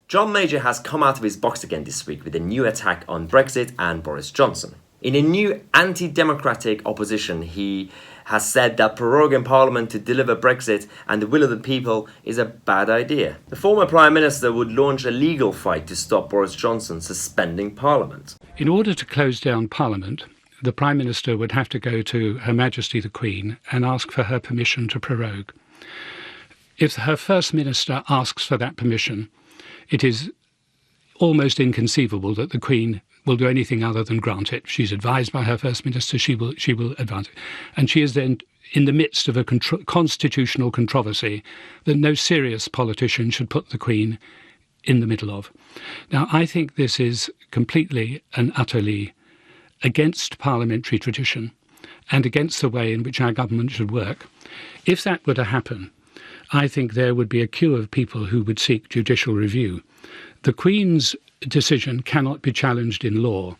John Major has come out of his box again this week with a new attack on Brexit and Boris Johnson. In a new anti-democratic opposition, he has said that proroguing Parliament to deliver Brexit and the will of the people is a bad idea. The former Prime Minister would launch a legal fight to stop Boris Johnson suspending Parliament. In order to close down Parliament, the Prime Minister would have to go to Her Majesty the Queen and ask for her permission to prorogue. If her First Minister asks for that permission, it is almost inconceivable that the Queen will do anything other than grant it. She's advised by her First Minister, she will advance it. And she is then in the midst of a constitutional controversy that no serious politician should put the Queen in the middle of. Now, I think this is completely and utterly against parliamentary tradition and against the way in which our government should work. If that were to happen, I think there would be a queue of people who would seek judicial review. The Queen's decision cannot be challenged in law,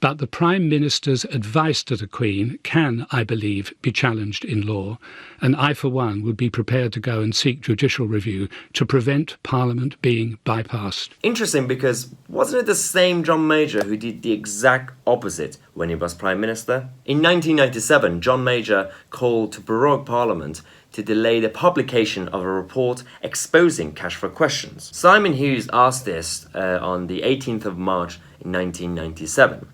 but the Prime Minister's advice to the Queen can, I believe, be challenged in law, and I, for one, would be prepared to go and seek judicial review to prevent Parliament being bypassed. Interesting, because wasn't it the same John Major who did the exact opposite when he was Prime Minister? In 1997, John Major called to prorogue Parliament to delay the publication of a report exposing cash for questions. Simon Hughes asked this on the 18th of March in 1997.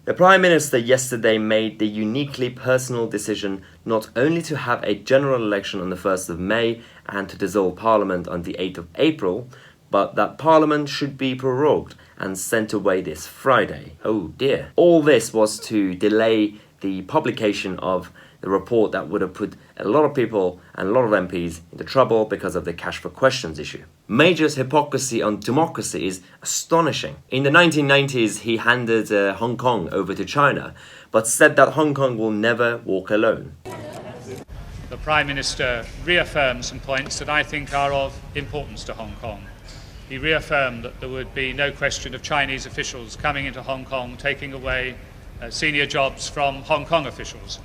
The Prime Minister yesterday made the uniquely personal decision not only to have a general election on the 1st of May and to dissolve Parliament on the 8th of April, but that Parliament should be prorogued and sent away this Friday. Oh dear. All this was to delay the publication of the report that would have put a lot of people and a lot of MPs into trouble because of the cash for questions issue. Major's hypocrisy on democracy is astonishing. In the 1990s, he handed Hong Kong over to China, but said that Hong Kong will never walk alone. The Prime Minister reaffirmed some points that I think are of importance to Hong Kong. He reaffirmed that there would be no question of Chinese officials coming into Hong Kong, taking away senior jobs from Hong Kong officials.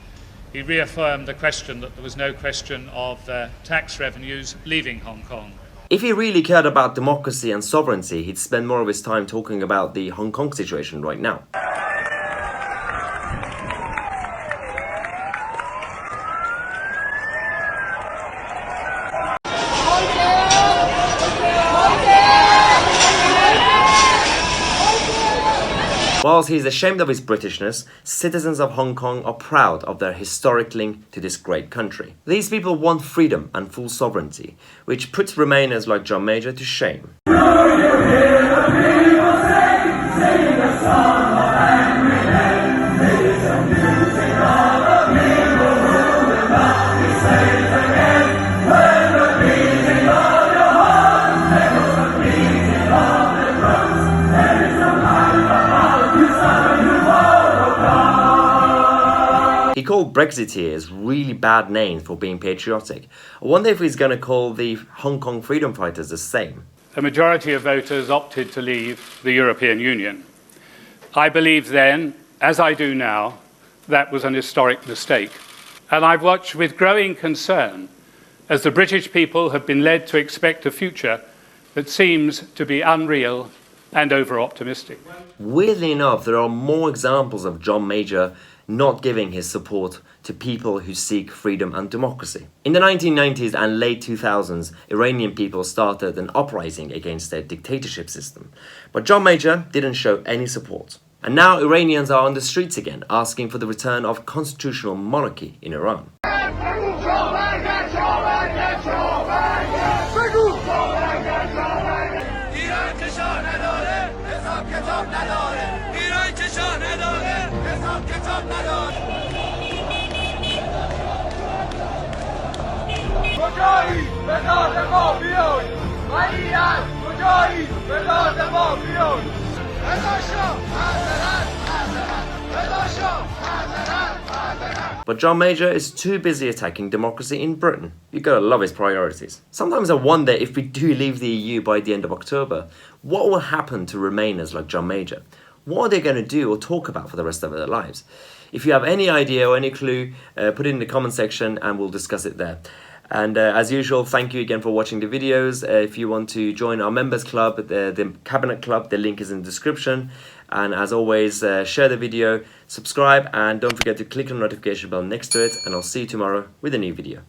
He reaffirmed the question that there was no question of tax revenues leaving Hong Kong. If he really cared about democracy and sovereignty, he'd spend more of his time talking about the Hong Kong situation right now. Whilst he is ashamed of his Britishness, citizens of Hong Kong are proud of their historic link to this great country. These people want freedom and full sovereignty, which puts Remainers like John Major to shame. He called Brexiteers really bad names for being patriotic. I wonder if he's going to call the Hong Kong freedom fighters the same. A majority of voters opted to leave the European Union. I believe then, as I do now, that was an historic mistake. And I've watched with growing concern as the British people have been led to expect a future that seems to be unreal and over-optimistic. Weirdly enough, there are more examples of John Major not giving his support to people who seek freedom and democracy. In the 1990s and late 2000s, Iranian people started an uprising against their dictatorship system. But John Major didn't show any support. And now Iranians are on the streets again, asking for the return of constitutional monarchy in Iran. But John Major is too busy attacking democracy in Britain. You gotta love his priorities. Sometimes I wonder if we do leave the EU by the end of October, what will happen to Remainers like John Major? What are they going to do or talk about for the rest of their lives? If you have any idea or any clue, put it in the comment section and we'll discuss it there. And as usual, thank you again for watching the videos. If you want to join our members club, the Cabinet Club, the link is in the description. And as always, share the video, subscribe, and don't forget to click on the notification bell next to it. And I'll see you tomorrow with a new video.